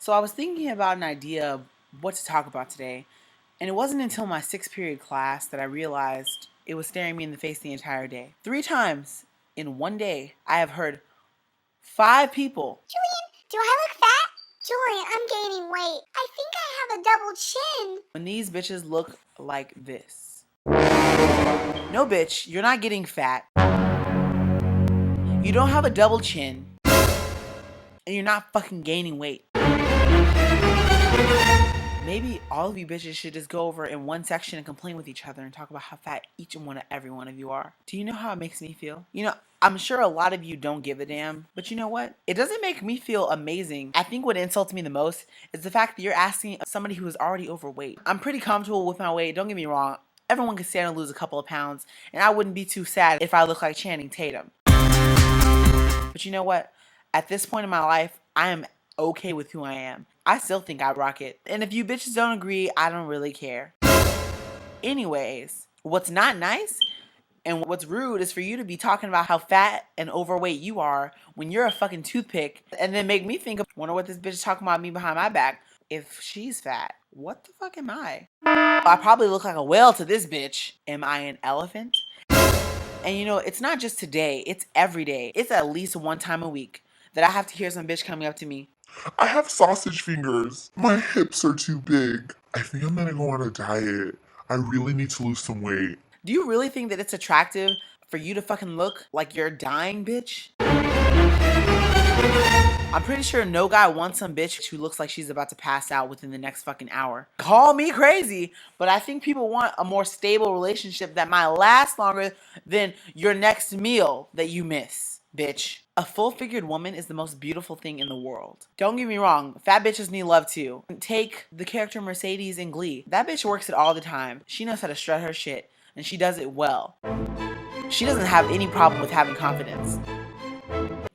So I was thinking about an idea of what to talk about today, and it wasn't until my sixth period class that I realized it was staring me in the face the entire day. 3 times in one day, I have heard 5 people. Julian, do I look fat? Julian, I'm gaining weight. I think I have a double chin. When these bitches look like this. No, bitch, you're not getting fat. You don't have a double chin. And you're not fucking gaining weight. Maybe all of you bitches should just go over in one section and complain with each other and talk about how fat each and every one of you are. Do you know how it makes me feel? I'm sure a lot of you don't give a damn, but you know what? It doesn't make me feel amazing. I think what insults me the most is the fact that you're asking somebody who is already overweight. I'm pretty comfortable with my weight, don't get me wrong. Everyone can stand to lose a couple of pounds, and I wouldn't be too sad if I look like Channing Tatum. But you know what? At this point in my life, I am okay with who I am. I still think I rock it. And if you bitches don't agree, I don't really care. Anyways, what's not nice and what's rude is for you to be talking about how fat and overweight you are when you're a fucking toothpick, and then make me think, wonder what this bitch is talking about me behind my back. If she's fat, what the fuck am I? I probably look like a whale to this bitch. Am I an elephant? And it's not just today, it's every day. It's at least one time a week that I have to hear some bitch coming up to me. I have sausage fingers. My hips are too big. I think I'm gonna go on a diet. I really need to lose some weight. Do you really think that it's attractive for you to fucking look like you're dying, bitch? I'm pretty sure no guy wants some bitch who looks like she's about to pass out within the next fucking hour. Call me crazy, but I think people want a more stable relationship that might last longer than your next meal that you miss, bitch. A full-figured woman is the most beautiful thing in the world. Don't get me wrong, fat bitches need love too. Take the character Mercedes in Glee. That bitch works it all the time. She knows how to strut her shit, and she does it well. She doesn't have any problem with having confidence.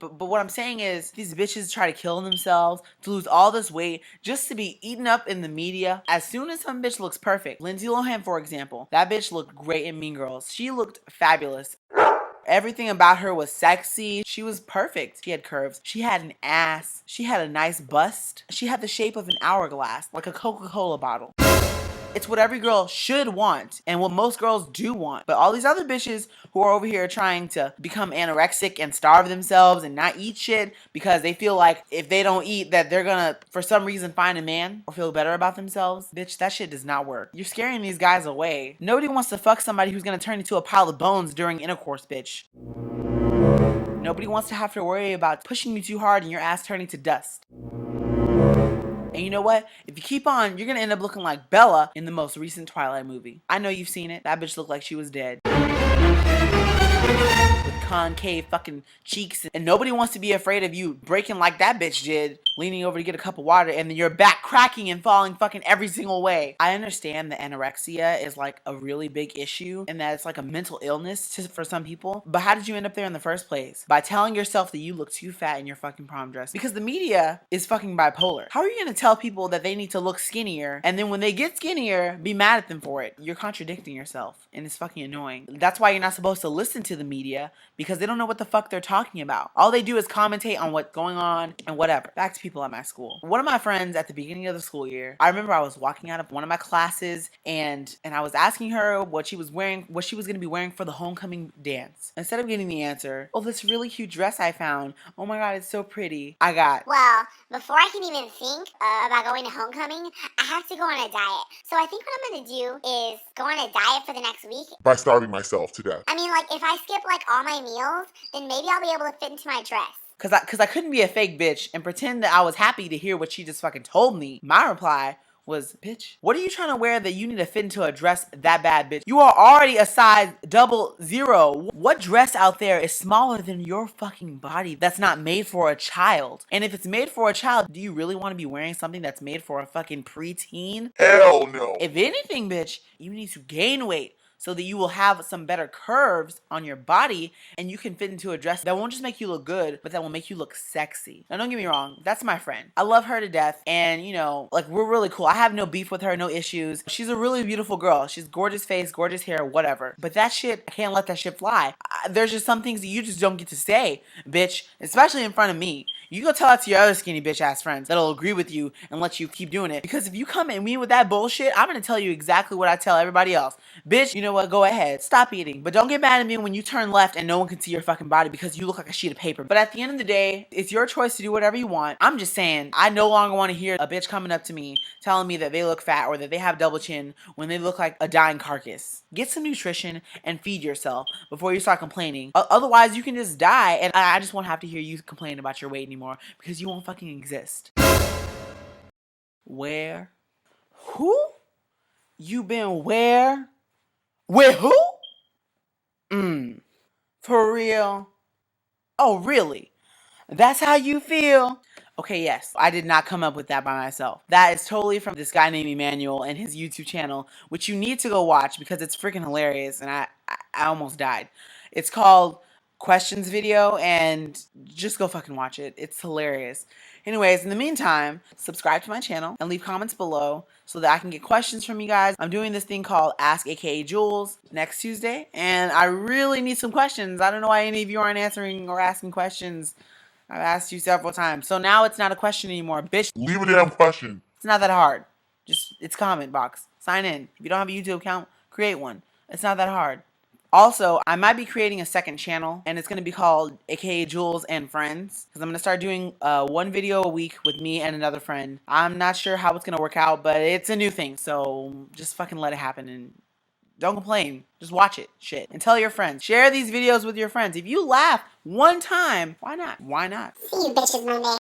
But what I'm saying is, these bitches try to kill themselves, to lose all this weight, just to be eaten up in the media. As soon as some bitch looks perfect, Lindsay Lohan, for example, that bitch looked great in Mean Girls. She looked fabulous. Everything about her was sexy. She was perfect. She had curves. She had an ass. She had a nice bust. She had the shape of an hourglass, like a Coca-Cola bottle. It's what every girl should want and what most girls do want. But all these other bitches who are over here trying to become anorexic and starve themselves and not eat shit because they feel like if they don't eat that they're gonna, for some reason, find a man or feel better about themselves. Bitch, that shit does not work. You're scaring these guys away. Nobody wants to fuck somebody who's gonna turn into a pile of bones during intercourse, bitch. Nobody wants to have to worry about pushing you too hard and your ass turning to dust. And you know what? If you keep on, you're gonna end up looking like Bella in the most recent Twilight movie. I know you've seen it. That bitch looked like she was dead. With concave fucking cheeks. And nobody wants to be afraid of you breaking like that bitch did. Leaning over to get a cup of water and then your back cracking and falling fucking every single way. I understand that anorexia is like a really big issue and that it's like a mental illness for some people. But how did you end up there in the first place? By telling yourself that you look too fat in your fucking prom dress. Because the media is fucking bipolar. How are you gonna tell people that they need to look skinnier and then when they get skinnier, be mad at them for it? You're contradicting yourself and it's fucking annoying. That's why you're not supposed to listen to the media because they don't know what the fuck they're talking about. All they do is commentate on what's going on and whatever. Back to people at my school. One of my friends at the beginning of the school year, I remember I was walking out of one of my classes and I was asking her what she was wearing, what she was going to be wearing for the homecoming dance. Instead of getting the answer, oh, this really cute dress I found. Oh my God, it's so pretty. I got, well, before I can even think about going to homecoming, I have to go on a diet. So I think what I'm going to do is go on a diet for the next week. By starving myself to death. I mean, like, if I skip, like, all my meals, then maybe I'll be able to fit into my dress. Cause I couldn't be a fake bitch and pretend that I was happy to hear what she just fucking told me. My reply was, bitch, what are you trying to wear that you need to fit into a dress that bad, bitch? You are already a size 00. What dress out there is smaller than your fucking body that's not made for a child? And if it's made for a child, do you really want to be wearing something that's made for a fucking preteen? Hell no. If anything, bitch, you need to gain weight so that you will have some better curves on your body and you can fit into a dress that won't just make you look good, but that will make you look sexy. Now, don't get me wrong, that's my friend. I love her to death and, like, we're really cool. I have no beef with her, no issues. She's a really beautiful girl. She's gorgeous face, gorgeous hair, whatever. But that shit, I can't let that shit fly. There's just some things that you just don't get to say, bitch, especially in front of me. You go tell that to your other skinny bitch ass friends that'll agree with you and let you keep doing it. Because if you come at me with that bullshit, I'm gonna tell you exactly what I tell everybody else. Bitch, you know what? Go ahead. Stop eating. But don't get mad at me when you turn left and no one can see your fucking body because you look like a sheet of paper. But at the end of the day, it's your choice to do whatever you want. I'm just saying, I no longer want to hear a bitch coming up to me telling me that they look fat or that they have double chin when they look like a dying carcass. Get some nutrition and feed yourself before you start complaining. Otherwise, you can just die, and I just won't have to hear you complain about your weight anymore because you won't fucking exist. Where? Who? You been where? With who? For real? Oh, really? That's how you feel? Okay, yes, I did not come up with that by myself. That is totally from this guy named Emmanuel and his YouTube channel, which you need to go watch because it's freaking hilarious, and I almost died. It's called Questions Video, and just go fucking watch it. It's hilarious. Anyways, in the meantime, subscribe to my channel and leave comments below so that I can get questions from you guys. I'm doing this thing called Ask AKA Jules next Tuesday, and I really need some questions. I don't know why any of you aren't answering or asking questions. I've asked you several times. So now it's not a question anymore, bitch. Leave a damn question. It's not that hard. Just, it's comment box. Sign in. If you don't have a YouTube account, create one. It's not that hard. Also, I might be creating a second channel, and it's going to be called AKA Jules and Friends, because I'm going to start doing one video a week with me and another friend. I'm not sure how it's going to work out, but it's a new thing, so just fucking let it happen and don't complain. Just watch it. Shit. And tell your friends. Share these videos with your friends. If you laugh one time, why not? Why not? See you bitches Monday.